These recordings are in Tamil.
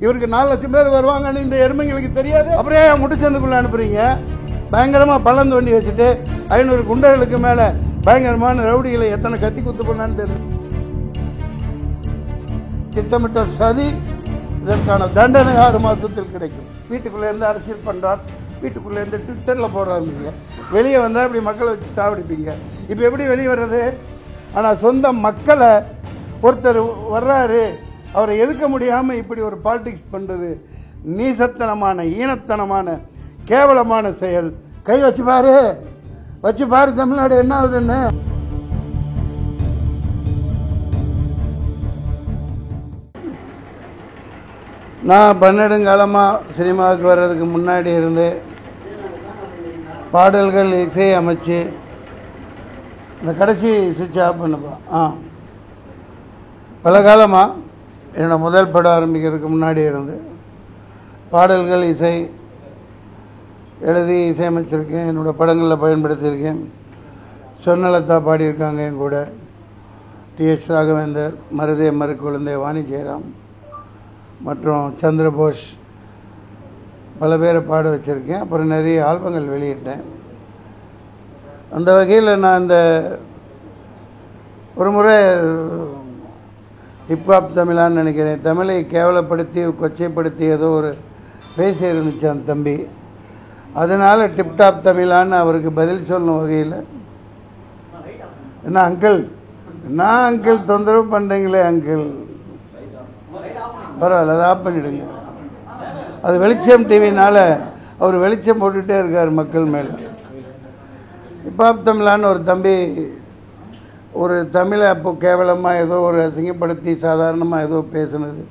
இவருக்கு 4 லட்சம் பேர் வருவாங்கன்னு இந்த எருமைங்களுக்கு தெரியாது. அப்படியே முட்டுச்சந்துக்குள்ளே அனுப்புறீங்க. பயங்கரமாக பள்ளந்து வண்டி வச்சுட்டு 500 குண்டர்களுக்கு மேலே பயங்கரமான ரவுடிகளை எத்தனை கத்தி குத்து பண்ணான்னு தெரியும். திட்டமிட்ட சதி. இதற்கான தண்டனை 6 மாதத்தில் கிடைக்கும். வீட்டுக்குள்ளே இருந்து அரசியல் பண்ணுறார், வீட்டுக்குள்ளே இருந்து ட்விட்டரில் போடுறாங்க. வெளியே வந்தால் இப்படி மக்களை வச்சு சாவடிப்பீங்க. இப்போ எப்படி வெளியே வர்றது? ஆனால் சொந்த மக்களை ஒருத்தர் வர்றாரு, அவரை எதுக்க முடியாமல் இப்படி ஒரு பாலிடிக்ஸ் பண்ணுறது நீசத்தனமான, ஈனத்தனமான, கேவலமான செயல். கை வச்சு பாரு தமிழ்நாடு என்ன ஆகுதுன்னு. நான் பன்னெடுங்காலமாக சினிமாவுக்கு வர்றதுக்கு முன்னாடி இருந்து பாடல்கள் இசை அமைச்சு இந்த கடைசி சுவிட்ச் ஆஃப் பண்ணுப்பா. பல காலமாக என்னோடய முதல் படம் ஆரம்பிக்கிறதுக்கு முன்னாடி இருந்து பாடல்கள் இசை எழுதி இசையமைச்சிருக்கேன். என்னோடய படங்களில் பயன்படுத்தியிருக்கேன். சொர்ணலதா பாடியிருக்காங்க என் கூட, டி.எஸ். ராகவேந்தர், மருதே மறுக்குழந்தை வாணி ஜெயராம் மற்றும் சந்திரபோஸ் பல பேரை பாட வச்சுருக்கேன். அப்புறம் நிறைய ஆல்பங்கள் வெளியிட்டேன். அந்த வகையில் நான் இந்த ஒரு முறை ஹிப்ஹாப் தமிழான்னு நினைக்கிறேன், தமிழை கேவலப்படுத்தி கொச்சைப்படுத்தி ஏதோ ஒரு பேச இருந்துச்சு அந்த தம்பி. அதனால் டிப்டாப் தமிழான்னு அவருக்கு பதில் சொல்லும் வகையில், என்ன அங்கிள், நான் அங்கிள் தொந்தரவு பண்ணுறீங்களே அங்கிள், பரவாயில்ல அதை ஆஃப் பண்ணிவிடுங்க. அது வெளிச்சம் டிவினால் அவர் வெளிச்சம் போட்டுகிட்டே இருக்கார் மக்கள் மேலே. ஹிப்ஹாப் தமிழான்னு ஒரு தம்பி ஒரு தமிழை அப்போ கேவலமாக ஏதோ ஒரு அசிங்கப்படுத்தி சாதாரணமாக ஏதோ பேசுனது,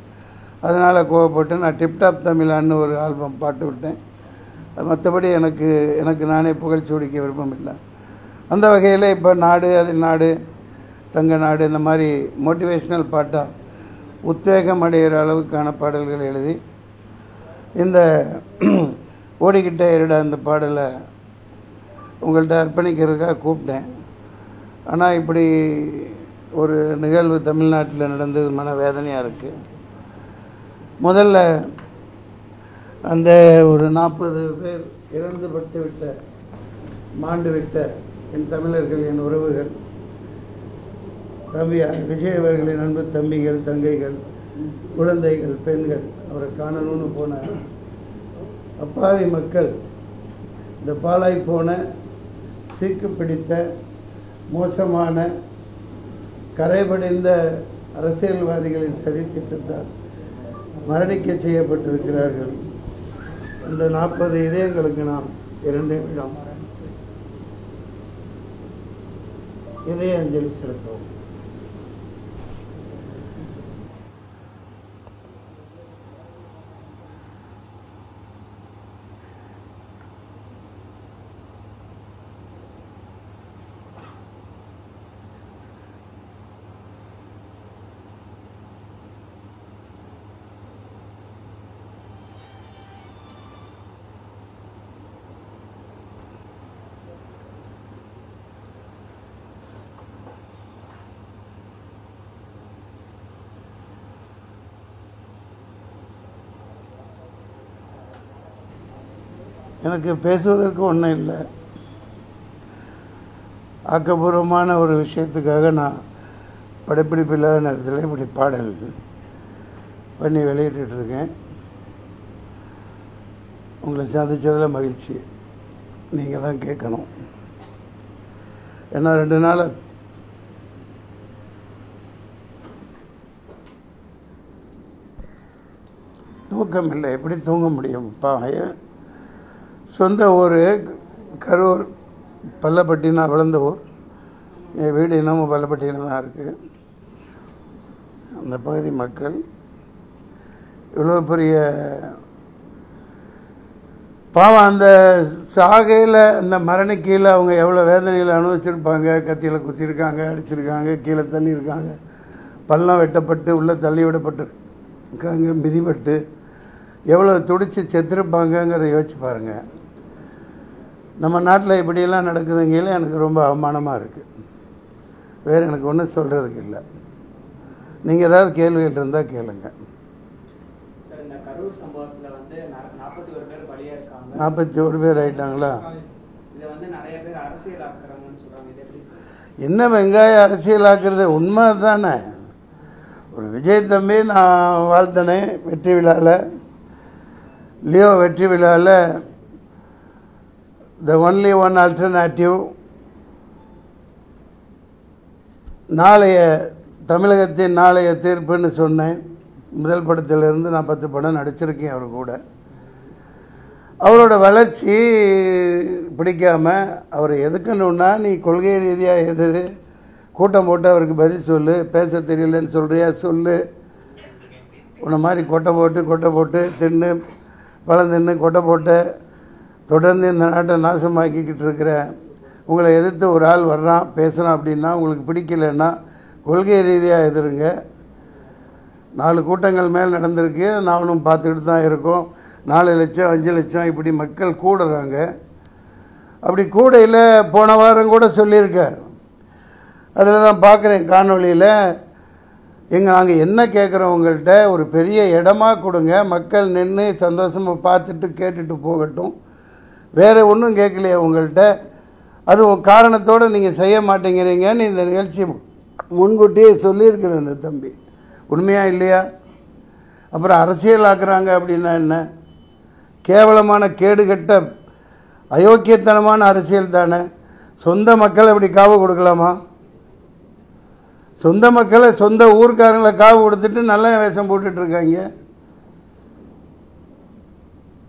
அதனால் கோவப்பட்டு நான் டிப்டாப் தமிழான்னு ஒரு ஆல்பம் பாட்டு விட்டேன். மற்றபடி எனக்கு நானே புகழ்ச்சூடிக்க விருப்பம் இல்லை. அந்த வகையில் இப்போ நாடு அது நாடு தங்க நாடு இந்த மாதிரி மோட்டிவேஷ்னல் பாட்டாக உத்வேகம் அடைகிற அளவுக்கான பாடல்கள் எழுதி இந்த ஓடிக்கிட்டே இருட அந்த பாடலை உங்கள்கிட்ட அர்ப்பணிக்கிறதுக்காக கூப்பிட்டேன். ஆனால் இப்படி ஒரு நிகழ்வு தமிழ்நாட்டில் நடந்தது மன வேதனையாக இருக்குது. முதல்ல அந்த ஒரு 40 பேர் இறந்து பட்டு விட்ட மாண்டு விட்ட என் தமிழர்கள், என் உறவுகள், தம்பி விஜய் அவர்களின் அன்பு தம்பிகள், தங்கைகள், குழந்தைகள், பெண்கள், அவரை காணணும்னு போன அப்பாவி மக்கள், இந்த பாலாய் போன சீக்கு பிடித்த மோசமான கரைபடிந்த அரசியல்வாதிகளின் சதி திட்டத்தால் மரணிக்க செய்யப்பட்டிருக்கிறார்கள். அந்த 40 இதயங்களுக்கு நாம் 2 நிமிடம் இதய அஞ்சலி செலுத்துவோம். எனக்கு பேசுவதற்கு ஒன்றும் இல்லை. ஆக்கப்பூர்வமான ஒரு விஷயத்துக்காக நான் படப்பிடிப்பு இல்லாத நேரத்தில் இப்படி பாடல் பண்ணி வெளியிட்டுருக்கேன். உங்களை சந்தித்ததில் மகிழ்ச்சி. நீங்கள் தான் கேட்கணும். ஏன்னா 2 நாள் தூக்கம் இல்லை. எப்படி தூங்க முடியும்? சொந்த ஊர் கரூர், பள்ளப்பட்டி. நான் வளர்ந்த ஊர். என் வீடு இன்னமும் பள்ளப்பட்டியில் தான் இருக்குது. அந்த பகுதி மக்கள் இவ்வளோ பெரிய பாவம். அந்த சாகையில், அந்த மரணிக்கையில் அவங்க எவ்வளோ வேதனையில் அனுபவிச்சிருப்பாங்க. கத்தியில் குத்திருக்காங்க, அடிச்சிருக்காங்க, கீழே தள்ளியிருக்காங்க, பள்ளம் வெட்டப்பட்டு உள்ளே தள்ளி விடப்பட்டிருக்காங்க, மிதிப்பட்டு எவ்வளோ துடிச்சு செத்துருப்பாங்கங்கிறத யோசிச்சு பாருங்கள். நம்ம நாட்டில் இப்படியெல்லாம் நடக்குதுங்கையில் எனக்கு ரொம்ப அவமானமாக இருக்குது. வேறு எனக்கு ஒன்றும் சொல்கிறதுக்கு இல்லை. நீங்கள் ஏதாவது கேள்விகள் இருந்தால் கேளுங்க. கரூர் சம்பவத்துல வந்து 41 பேர் பலியா இருக்காங்க. 41 பேர் ஆயிட்டாங்களா? இதை வந்து நிறைய பேர் அரசியல் ஆக்குறாங்கன்னு சொல்றாங்க. இது எப்படி? என்ன வெங்காய அரசியலாக்குறது? உண்மை தானே. ஒரு விஜய் தம்பி நான் வாழ்த்தினேன் வெற்றி விழாவில், லியோ வெற்றி விழாவில். The only one alternative. நாளைய தமிழகத்தின் நாளைய தீர்ப்புன்னு சொன்னேன். முதல் படத்திலிருந்து நான் 10 படம் நடிச்சிருக்கேன் அவர் கூட. அவரோட வளர்ச்சி பிடிக்காமல் அவரை எதுக்கணுன்னா, நீ கொள்கை ரீதியாக எதிர் கூட்டம் போட்டு அவருக்கு பதில் சொல்லு, பேச தெரியலன்னு சொல்கிறியா சொல்லு. உன்னை மாதிரி கொட்டை போட்டு தின்னு பழம் தின்னு கொட்டை போட்டு தொடர்ந்து இந்த நாட்டை நாசமாக்கிக்கிட்டு இருக்கிற உங்களை எதிர்த்து ஒரு ஆள் வர்றான் பேசுகிறான் அப்படின்னா உங்களுக்கு பிடிக்கலைன்னா கொள்கை ரீதியாக எதிருங்க. 4 கூட்டங்கள் மேல் நடந்திருக்கு, நானும் பார்த்துக்கிட்டு தான் இருக்கோம். 4 லட்சம் 5 லட்சம் இப்படி மக்கள் கூடுறாங்க. அப்படி கூடையில் போன வாரம் கூட சொல்லியிருக்கார். அதில் தான் பார்க்குறேன் காணொலியில். நாங்கள் என்ன கேட்குறோம், உங்கள்கிட்ட ஒரு பெரிய இடமா கொடுங்க, மக்கள் நின்று சந்தோஷமாக பார்த்துட்டு கேட்டுட்டு போகட்டும், வேறு ஒன்றும் கேட்கலையே உங்கள்கிட்ட. அது காரணத்தோடு நீங்கள் செய்ய மாட்டேங்கிறீங்கன்னு இந்த நிகழ்ச்சி முன்கூட்டியே சொல்லியிருக்குது இந்த தம்பி. உண்மையாக இல்லையா? அப்புறம் அரசியல் ஆக்குறாங்க அப்படின்னா என்ன? கேவலமான கேடுகட்ட அயோக்கியத்தனமான அரசியல் தானே. சொந்த மக்களை இப்படி காவு கொடுக்கலாமா? சொந்த மக்களை சொந்த ஊர்க்காரங்களை காவு கொடுத்துட்டு நல்ல வேஷம் போட்டுட்ருக்காங்க.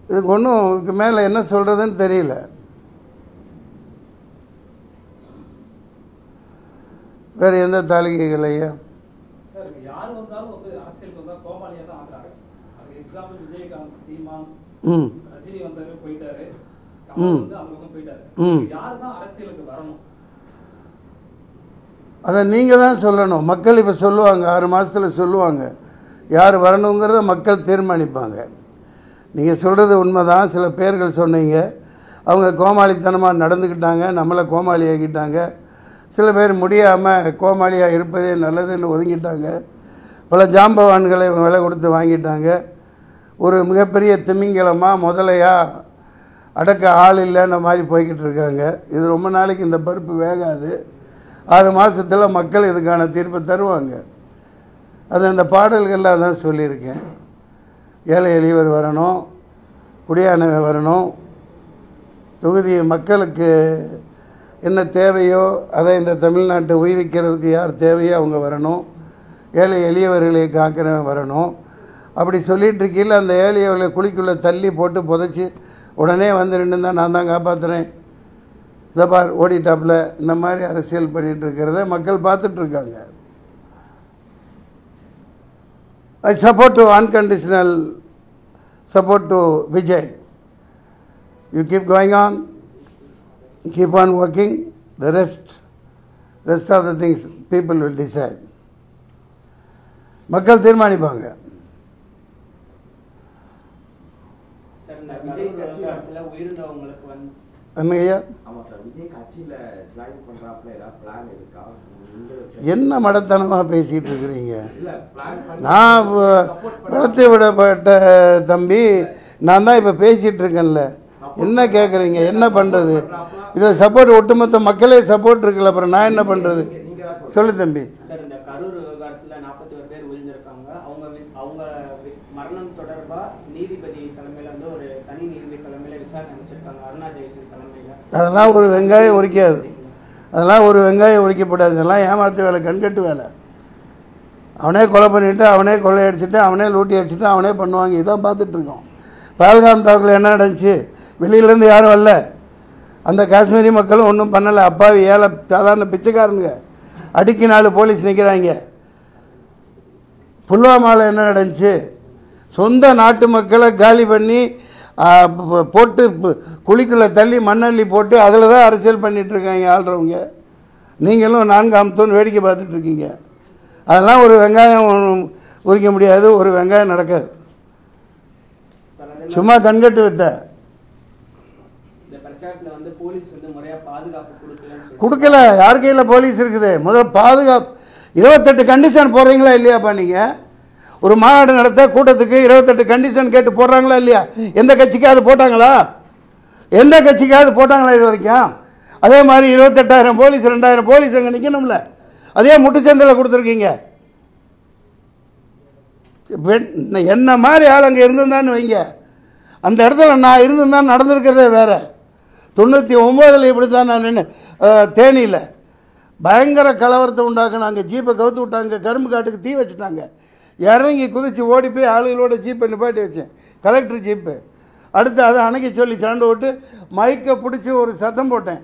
இதுக்கு ஒன்றும் இதுக்கு மேலே என்ன சொல்கிறதுன்னு தெரியல. வேறு எந்த தாலிகைகள் ஐயா? அதை நீங்கள் தான் சொல்லணும். மக்கள் இப்போ சொல்லுவாங்க, 6 மாதத்தில் சொல்லுவாங்க யார் வரணுங்கிறத மக்கள் தீர்மானிப்பாங்க. நீங்கள் சொல்கிறது உண்மை தான். சில பேர்கள் சொன்னீங்க, அவங்க கோமாளித்தனமாக நடந்துக்கிட்டாங்க, நம்மளை கோமாளி ஆக்கிட்டாங்க. சில பேர் முடியாமல் கோமாளியாக இருப்பதே நல்லதுன்னு ஒதுங்கிட்டாங்க. பல ஜாம்பவான்களை விலை கொடுத்து வாங்கிட்டாங்க. ஒரு மிகப்பெரிய திமிங்கலமாக முதலையாக அடக்க ஆள் இல்லைன்ற மாதிரி போய்கிட்டு இருக்காங்க. இது ரொம்ப நாளைக்கு இந்த பருப்பு வேகாது. 6 மாதத்தில் மக்கள் இதுக்கான தீர்ப்பை தருவாங்க. அது அந்த பாடல்களில் தான் சொல்லியிருக்கேன். ஏழை எளியவர் வரணும், குடியானவை வரணும், தொகுதி மக்களுக்கு என்ன தேவையோ அதை இந்த தமிழ்நாட்டை உய்விக்கிறதுக்கு யார் தேவையோ அவங்க வரணும், ஏழை எளியவர்களை காக்கிறவன் வரணும். அப்படி சொல்லிகிட்டு இருக்கையில் அந்த ஏழையவர்களை குழிக்குள்ளே தள்ளி போட்டு புதைச்சி உடனே வந்து நின்று தான் நான் தான் காப்பாற்றுறேன், இதை பார் ஓடிட்டாப்பில், இந்த மாதிரி அரசியல் பண்ணிகிட்டு இருக்கிறத மக்கள் பார்த்துட்ருக்காங்க. I support to unconditional support to Vijay. You keep going on, keep on working. The rest of the things people will decide. மக்கள் தீர்மானிப்பாங்க. என்னையா என்ன மடத்தனமாக பேசிகிட்டு இருக்கிறீங்க? நான் வளர்த்து விடப்பட்ட தம்பி, நான் தான் இப்போ பேசிகிட்டு இருக்கேன்ல. என்ன கேட்குறீங்க? என்ன பண்ணுறது? இதில் சப்போர்ட் ஒட்டுமொத்த மக்களே சப்போர்ட் இருக்குல்ல, அப்புறம் நான் என்ன பண்ணுறது? சொல்லு தம்பி. கரூர் விவகாரத்தில் 41 பேர் விழுந்திருக்காங்க. அவங்க மரணம் தொடர்பாக நீதிபதி தலைமையில் வந்து ஒரு தனி நீதிபதி தலைமையில் விசாரணை அமைச்சிருக்காங்க, அருணா ஜெயசன் தலைமையில். அதெல்லாம் ஒரு வெங்காயம் உரிக்காது. அதெல்லாம் ஒரு வெங்காயம் உரிக்கப்படாது. இதெல்லாம் ஏமாத்து வேலை, கண்கட்டு வேலை. அவனே கொலை பண்ணிவிட்டு, அவனே கொள்ளையடிச்சிட்டு, அவனே லூட்டி அடிச்சுட்டு அவனே பண்ணுவாங்க. இதான் பார்த்துட்ருக்கோம். பஹல்காம் தாக்குல என்ன நடந்துச்சு? வெளியிலேருந்து யாரும் வரல. அந்த காஷ்மீரி மக்களும் ஒன்றும் பண்ணலை. அப்பாவி ஏழை சாதாரண பிச்சைக்காரனுங்க, அடிக்கி 4 போலீஸ் நிற்கிறாங்க. புல்வாமாவில் என்ன நடந்துச்சு? சொந்த நாட்டு மக்களை காலி பண்ணி போட்டு குழிக்குள்ளே தள்ளி மண்ணள்ளி போட்டு அதில் தான் அரசியல் பண்ணிகிட்ருக்காங்க ஆள்றவங்க. நீங்களும் 4ஆம் தூண் வேடிக்கை பார்த்துட்ருக்கீங்க. அதெல்லாம் ஒரு வெங்காயம் உரிக்க முடியாது, ஒரு வெங்காயம் நடக்காது. சும்மா கண்கட்டு வைத்த கொடுக்கல. யார் கையில் போலீஸ் இருக்குது? முதல்ல பாதுகாப்பு 28 கண்டிஷன் போடுறீங்களா இல்லையாப்பா? நீங்கள் ஒரு மாநாடு நடத்த கூட்டத்துக்கு 28 கண்டிஷன் கேட்டு போடுறாங்களா இல்லையா? எந்த கட்சிக்காவது போட்டாங்களா? எந்த கட்சிக்காவது போட்டாங்களா இது வரைக்கும்? அதே மாதிரி 28,000 போலீஸ் 2,000 போலீஸ் அங்கே நிற்கணும்ல. அதே முட்டுச்சந்தையில் கொடுத்துருக்கீங்க. என்ன மாதிரி ஆள் அங்கே இருந்திருந்தான்னு வைங்க, அந்த இடத்துல நான் இருந்திருந்தான் நடந்திருக்கிறதே வேறு. 99 இப்படி தான் நான் நின்று தேனியில் பயங்கர கலவரத்தை உண்டாக்குனாங்க. ஜீப்பை கவுத்து விட்டாங்க, கரும்பு காட்டுக்கு தீ வச்சுட்டாங்க. இறங்கி குதித்து ஓடி போய் ஆளுகளோட ஜீப்பை நிப்பாட்டி வச்சேன், கலெக்டர் ஜீப்பு. அடுத்து அதை அணைக்க சொல்லி சண்டை விட்டு மைக்கை பிடிச்சி ஒரு சத்தம் போட்டேன்.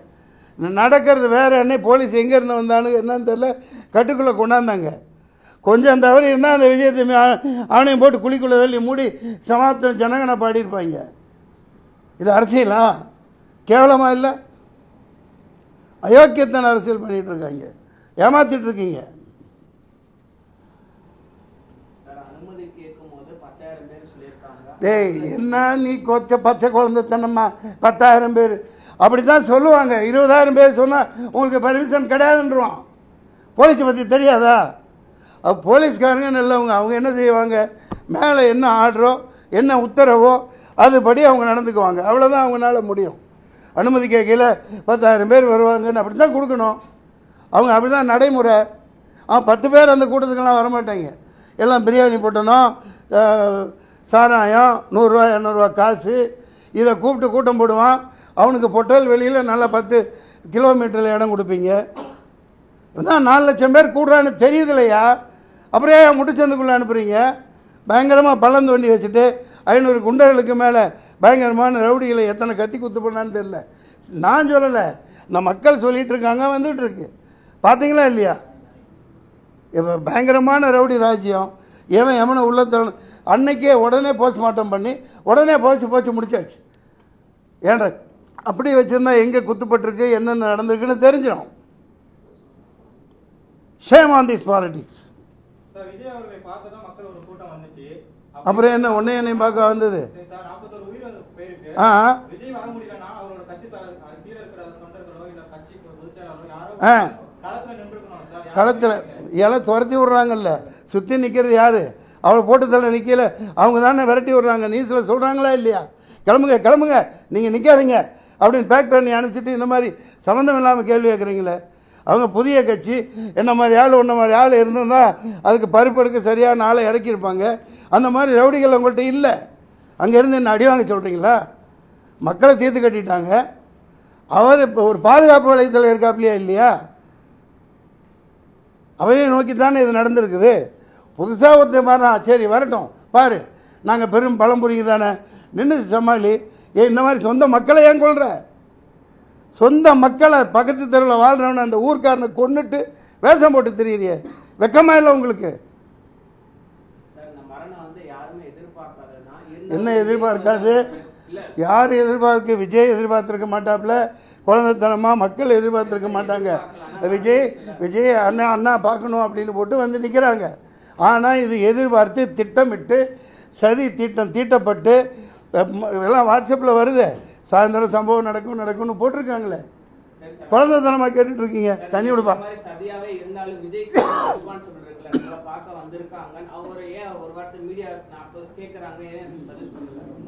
நடக்கிறது வேறு. என்ன போலீஸ் எங்கேருந்து வந்தானு என்னன்னு தெரியல, கட்டுக்குள்ளே கொண்டாந்தாங்க. கொஞ்சம் தவறி இருந்தால் அந்த விஜயத்தை ஆணையம் போட்டு குழிக்குள்ளே தள்ளி மூடி சமாப்தம் ஜனங்கனை பாடியிருப்பாங்க. இது அரசியலா? கேவலமாக இல்லை? அயோக்கியத்தன அரசியல் பண்ணிகிட்டு இருக்காங்க, ஏமாத்திட்டு இருக்கீங்க. டேய், என்ன நீ கொச்ச பச்சை குழந்தைத்தனமா 10,000 பேர் அப்படி தான் சொல்லுவாங்க. 20,000 பேர் சொன்னால் உங்களுக்கு பர்மிஷன் கிடையாதுன்றான். போலீஸை பற்றி தெரியாதா? போலீஸ்காரங்க நல்லவங்க. அவங்க என்ன செய்வாங்க, மேலே என்ன ஆர்டரோ என்ன உத்தரவோ அதுபடி அவங்க நடந்துக்குவாங்க. அவ்வளோதான் அவங்களால முடியும். அனுமதி கேட்கல 10,000 பேர் வருவாங்கன்னு அப்படி தான் கொடுக்கணும். அவங்க அப்படி தான் நடைமுறை. 10 பேர் அந்த கூட்டத்துக்கெல்லாம் வரமாட்டாங்க. எல்லாம் பிரியாணி போட்டணும், சாராயம் 100 ரூபா 200 ரூபா காசு, இதை கூப்பிட்டு கூட்டம் போடுவான். அவனுக்கு பொட்டல் வெளியில் நல்லா 10 கிலோமீட்டரில் இடம் கொடுப்பீங்க. இதுதான் 4 லட்சம் பேர் கூடுறான்னு தெரியுது இல்லையா? அப்புறம் ஏன் முட்டுச்சந்துக்குள்ளே அனுப்புகிறீங்க? பயங்கரமாக பள்ளம் தோண்டி வச்சுட்டு 500 குண்டர்களுக்கு மேலே பயங்கரமான ரவுடிகளை எத்தனை கத்தி குத்து பண்ணான்னு தெரில. நான் சொல்லலை, இந்த மக்கள் சொல்லிகிட்டு இருக்காங்க, வந்துகிட்டு இருக்கு. பார்த்தீங்களா இல்லையா? இப்போ பயங்கரமான ரவுடி ராஜ்யம். எவனை உள்ளத்த அன்னைக்கே உடனே போஸ்ட்மார்ட்டம் பண்ணி உடனே போச்சு முடிச்சாச்சு. ஏன்டா அப்படி வச்சுருந்தா எங்கே குத்துப்பட்டிருக்கு என்னென்ன நடந்திருக்குன்னு தெரிஞ்சிடும். Shame on this politics. அப்புறம் என்ன என்னையும் பார்க்க வந்தது? களத்தில் இலை துரத்தி விட்றாங்கல்ல, சுற்றி நிற்கிறது யார்? அவளை போட்டு தள்ள நிற்கல, அவங்க தானே விரட்டி விட்றாங்க. நியூஸில் சொல்கிறாங்களா இல்லையா? கிளம்புங்க நீங்கள் நிற்காதீங்க அப்படின்னு பேக் பண்ணி அனுப்பிச்சிட்டு இந்த மாதிரி சம்மந்தம் இல்லாமல் கேள்வி கேட்குறீங்களே. அவங்க புதிய கட்சி, என்ன மாதிரி ஆள் இருந்திருந்தால் அதுக்கு பருப்படுக்க சரியான ஆளை இறக்கியிருப்பாங்க. அந்த மாதிரி ரவுடிகள் உங்கள்கிட்ட இல்லை. அங்கேருந்து என்ன அடி வாங்க சொல்கிறீங்களா? மக்களை தீர்த்து கட்டிட்டாங்க. அவர் இப்போ ஒரு பாதுகாப்பு வளையத்தில் இருக்காப்லையா இல்லையா? அவரே நோக்கி தானே இது நடந்திருக்குது. புதுசாக ஒருத்தர் மாறான், சரி வரட்டும் பாரு, நாங்கள் பெரும் பழம்புரிங்க தானே நின்று சமாளி. இந்த மாதிரி சொந்த மக்களை ஏன் கொள்கிற? சொந்த மக்களை பக்கத்து தெருவில் வாழ்கிறவன அந்த ஊர்க்காரனை கொண்டுட்டு வேஷம் போட்டு தெரியுறியே, வெக்கமா இல்லை உங்களுக்கு? என்ன எதிர்பார்க்காது? யார் எதிர்பார்க்க? விஜய் எதிர்பார்த்துருக்க மாட்டாப்புல, குழந்தைத்தனமாக மக்கள் எதிர்பார்த்துருக்க மாட்டாங்க. விஜய் அண்ணா பார்க்கணும் அப்படின்னு போட்டு வந்து நிற்கிறாங்க. ஆனால் இது எதிர்பார்த்து திட்டமிட்டு சதி தீட்டப்பட்டு எல்லாம் வாட்ஸ்அப்பில் வருது. சாயந்தரம் சம்பவம் நடக்கும்னு போட்டிருக்காங்களே. குழந்தைத்தனமாக கேட்டுட்டு இருக்கீங்க. தண்ணி விடுப்பா.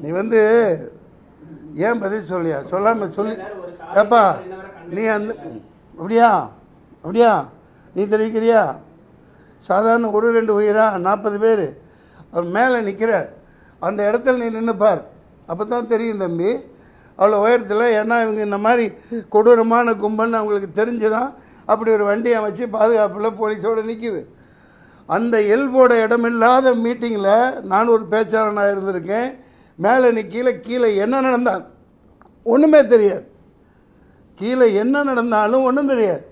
நீ வந்து ஏன் பதில் சொல்லியா? சொல்லாமல் சொல்லி ஏப்பா நீ அந்த அப்படியா நீ தெரிவிக்கிறியா? சாதாரண 1-2 உயிரா 40 பேர் அவர் மேலே நிற்கிறார். அந்த இடத்துல நீ நின்றுப்பார், அப்போ தான் தெரியும் தம்பி அவ்வளோ உயரத்தில். ஏன்னா இவங்க இந்த மாதிரி கொடூரமான கும்பல்னு அவங்களுக்கு தெரிஞ்சுதான் அப்படி ஒரு வண்டியை வச்சு பாதுகாப்பில் போலீஸோடு நிற்கிது. அந்த எல்போட இடமில்லாத மீட்டிங்கில் நான் ஒரு பேச்சாளனாக இருந்திருக்கேன். மேலே கீழே என்ன நடந்தால் ஒன்றுமே தெரியாது. கீழே என்ன நடந்தாலும் ஒன்றும் தெரியாது.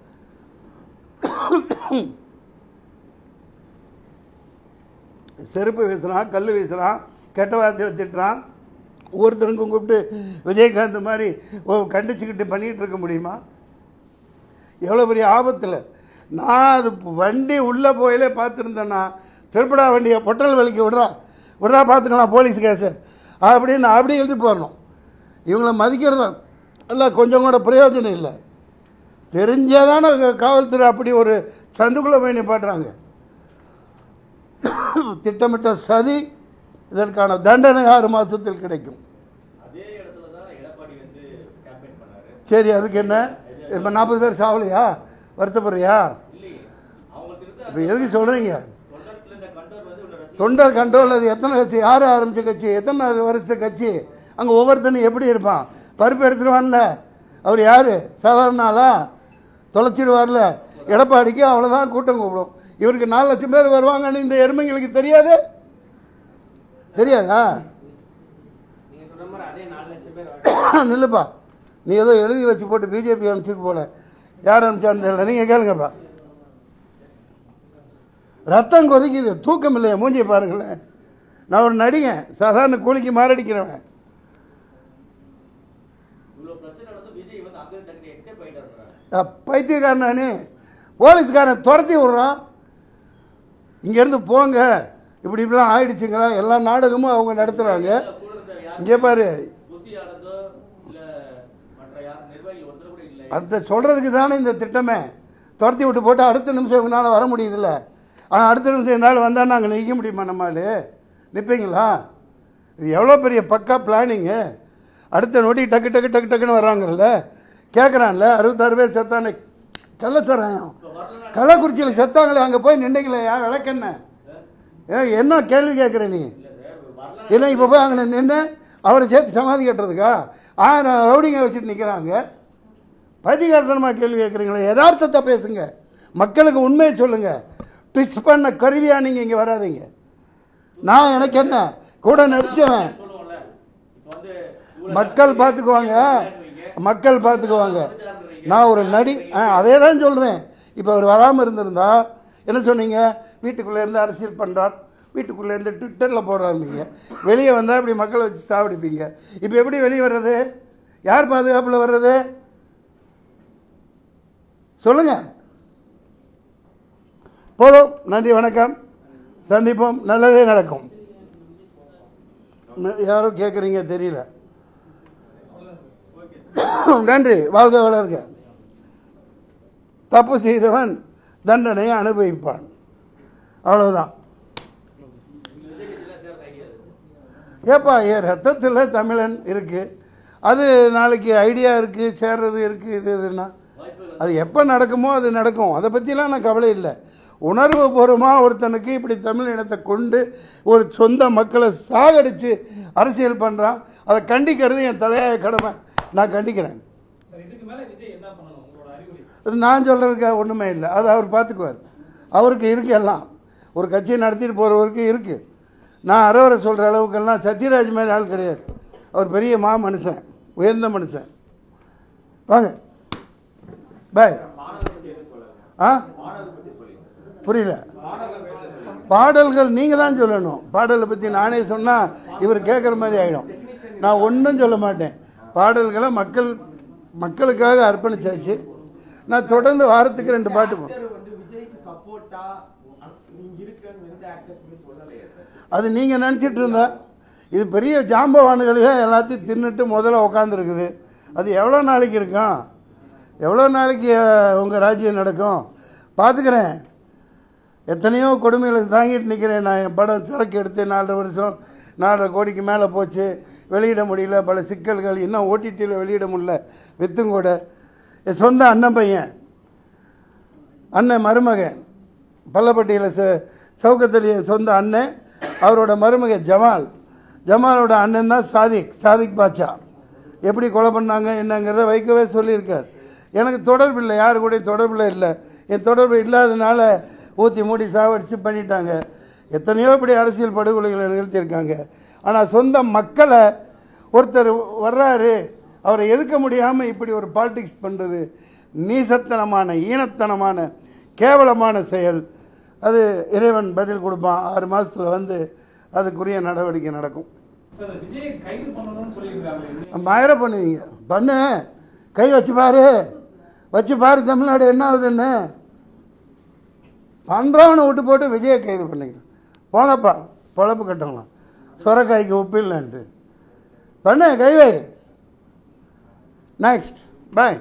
செருப்பு வீசுகிறான், கல் வீசுகிறான், கெட்ட வார்த்தையை திட்டுறான். ஒவ்வொருத்தருக்கும் கூப்பிட்டு விஜயகாந்த் மாதிரி கண்டிச்சுக்கிட்டு பண்ணிகிட்டு இருக்க முடியுமா? எவ்வளோ பெரிய ஆபத்தில். நான் அது வண்டி உள்ளே போயிலே பார்த்துருந்தேன்னா திருப்படா வண்டியை பொட்டல் வலிக்கு விட்றா பார்த்துக்கலாம் போலீஸ் கேஸு அப்படின்னு அப்படி எழுதி போடணும். இவங்கள மதிக்கிறதா இல்லை, கொஞ்சம் கூட பிரயோஜனம் இல்லை. தெரிஞ்சாதானே காவல்துறை அப்படி ஒரு சந்துக்குள்ளே போய் நிப்பாட்டுறாங்க. திட்டமிட்ட சதி. இதற்கான தண்டனை 6 மாதத்தில் கிடைக்கும். சரி, அதுக்கு என்ன? இப்போ 40 பேர் சாவலையா? வருத்தப்படுறியா? இப்போ எதுக்கு சொல்கிறீங்க? தொண்டர் கண்ட்ரோல். அது எத்தனை கட்சி? யார் ஆரம்பித்த கட்சி? எத்தனை வருஷத்து கட்சி? அங்கே ஒவ்வொருத்தனும் எப்படி இருப்பான்? பருப்பு எடுத்துருவான்ல, அவர் யார்? சாதாரண ஆளா? தொலைச்சிடுவார்ல. எடப்பாடிக்கு அவ்வளோதான் கூட்டம் கூப்பிடும். இவருக்கு 4 லட்சம் பேர் வருவாங்கன்னு இந்த எருமைங்களுக்கு தெரியாது? தெரியாதா? நில்லுப்பா, நீ ஏதோ எழுதி வச்சு போட்டு பிஜேபி அனுப்பிச்சிட்டு போல. யார் அனுப்பிச்சான்னு தெரியல. நீங்கள் கேளுங்கப்பா. ரத்தம் கொதிக்குது, தூக்கம் இல்லையா? மூஞ்சியை பாருங்களேன். நான் ஒரு நடிகன், சாதாரண கூலிக்கு மாரடிக்கிறவன். பைத்தியக்காரனே, போலீஸ்காரன் துரத்தி விடுறான். இங்கேருந்து போங்க, இப்படி இப்படிலாம் ஆயிடுச்சுங்களா? எல்லா நாடகமும் அவங்க நடத்துகிறாங்க. இங்கே பாரு, அதை சொல்கிறதுக்கு தானே இந்த திட்டமே. துரத்தி விட்டு போட்டு அடுத்த நிமிஷம் இவங்களால வர முடியுதுல்ல. ஆனால் அடுத்த நிமிஷம் இருந்தாலும் வந்தால் நாங்கள் நிற்க முடியுமா? நம்மளால் நிற்பீங்களா? இது எவ்வளோ பெரிய பக்கா பிளானிங்கு. அடுத்த நோட்டி டக்கு டக்கு டக்கு டக்குன்னு வர்றாங்கல்ல. கேட்குறான்ல, 66 பேர் செத்தானே கள்ளச்சாராயம் கள்ளக்குறிச்சியில் செத்தாங்களே, அங்கே போய் நின்றுங்களே, யார் விளக்கென்ன? என்ன கேள்வி கேட்குற நீ? இல்லை, இப்போ போய் அங்கே நின்று அவரை சேர்த்து சமாதி கட்டுறதுக்கா 1000 ரவுடிங்க வச்சுட்டு நிற்கிறாங்க. பதிகாரத்தனமாக கேள்வி கேட்குறீங்களே. யதார்த்தத்தை பேசுங்க, மக்களுக்கு உண்மையை சொல்லுங்கள். ட்விச் பண்ண கருவியாக நீங்கள் இங்கே வராதிங்க. நான் எனக்கு என்ன, கூட நடித்தவன். மக்கள் பார்த்துக்குவாங்க, மக்கள் பார்த்துக்குவாங்க. நான் ஒரு அதே தான் சொல்கிறேன். இப்போ அவர் வராமல் இருந்திருந்தா என்ன சொன்னீங்க? வீட்டுக்குள்ளேருந்து அரசியல் பண்ணுறார், வீட்டுக்குள்ளேருந்து ட்விட்டரில் போடுறாருந்தீங்க. வெளியே வந்தால் இப்படி மக்களை வச்சு சாவடிப்பீங்க. இப்போ எப்படி வெளியே வர்றது? யார் பாதுகாப்பில் வர்றது? சொல்லுங்கள். போதும். நன்றி, வணக்கம், சந்திப்போம். நல்லதே நடக்கும். யாரும் கேட்குறீங்க தெரியல. நன்றி, வாழ்க வளர்க. தப்பு செய்தவன் தண்டனையை அனுபவிப்பான். அவ்வளவுதான். ஏப்பா, ரத்தத்தில் தமிழன் இருக்குது. அது நாளைக்கு ஐடியா இருக்குது, சேர்றது இருக்குது. இதுன்னா அது எப்போ நடக்குமோ அது நடக்கும். அதை பற்றிலாம் நான் கவலை இல்லை. உணர்வு பூர்வமாக ஒருத்தனுக்கு இப்படி தமிழ் இனத்தை கொண்டு ஒரு சொந்த மக்களை சாகடித்து அரசியல் பண்ணுறான். அதை கண்டிக்கிறது என் தலையாய கடமை. நான் கண்டிக்கிறேன். நான் சொல்கிறதுக்கு ஒன்றுமே இல்லை. அது அவர் பார்த்துக்குவார். அவருக்கு இருக்கு எல்லாம். ஒரு கட்சியை நடத்திட்டு போகிறவருக்கு இருக்குது. நான் அறவரை சொல்கிற அளவுக்கெல்லாம் சத்யராஜ் மாதிரி ஆள் கிடையாது. அவர் பெரிய மனுஷன், உயர்ந்த மனுஷன். வாங்க, பாய். புரியல. பாடல்கள் நீங்கள் தான் சொல்லணும். பாடலை பற்றி நானே சொன்னால் இவர் கேட்குற மாதிரி ஆகிடும். நான் ஒன்றும் சொல்ல மாட்டேன். பாடல்களை மக்களுக்காக அர்ப்பணிச்சாச்சு. நான் தொடர்ந்து வாரத்துக்கு 2 பாட்டு அது நீங்கள் நினச்சிட்டு இருந்தா. இது பெரிய ஜாம்பவான்களையே எல்லாத்தையும் தின்னுட்டு முதல்ல உட்காந்துருக்குது. அது எவ்வளோ நாளைக்கு இருக்கும்? எவ்வளோ நாளைக்கு உங்கள் ராஜ்யம் நடக்கும்? பார்த்துக்கிறேன். எத்தனையோ கொடுமைகளை தாங்கிட்டு நிற்கிறேன். நான் என் படம் சரக்கு எடுத்து 4.5 வருஷம் 4.5 கோடிக்கு மேலே போச்சு. வெளியிட முடியல. பல சிக்கல்கள். இன்னும் ஓடிடியில் வெளியிட முடியல. வித்தும் கூட. என் சொந்த அண்ணன் பையன், அண்ணன் மருமகன், பள்ளப்பட்டியில் சவுக்கத்தலி சொந்த அண்ணன். அவரோட மருமகன் ஜமாலோட அண்ணன் தான் சாதிக் பாட்சா. எப்படி கொலை பண்ணாங்க என்னங்கிறத வைக்கவே சொல்லியிருக்கார். எனக்கு தொடர்பு இல்லை, யாரு கூட தொடர்பில் இல்லை. என் தொடர்பு இல்லாததுனால ஊற்றி மூடி சாவடிச்சு பண்ணிட்டாங்க. எத்தனையோ இப்படி அரசியல் படுகொலைகளை நிகழ்த்தியிருக்காங்க. ஆனால் சொந்த மக்களை ஒருத்தர் வர்றாரு, அவரை எதுக்க முடியாமல் இப்படி ஒரு பாலிடிக்ஸ் பண்ணுறது நீசத்தனமான, ஈனத்தனமான, கேவலமான செயல். அது இறைவன் பதில் கொடுப்பான். 6 மாதத்தில் வந்து அதுக்குரிய நடவடிக்கை நடக்கும். மயிர பண்ணுவீங்க, பண்ணு, கை வச்சு பாரு தமிழ்நாடு என்ன ஆகுதுன்னு. பண்ணுறவனை விட்டு போட்டு விஜயை கைது பண்ணிங்க. போங்கப்பா, பொழப்பு கட்டலாம். சொரக்காய்க்கு உப்பு இல்லைன்ட்டு பண்ணு, கைவை. நெக்ஸ்ட், பாய்.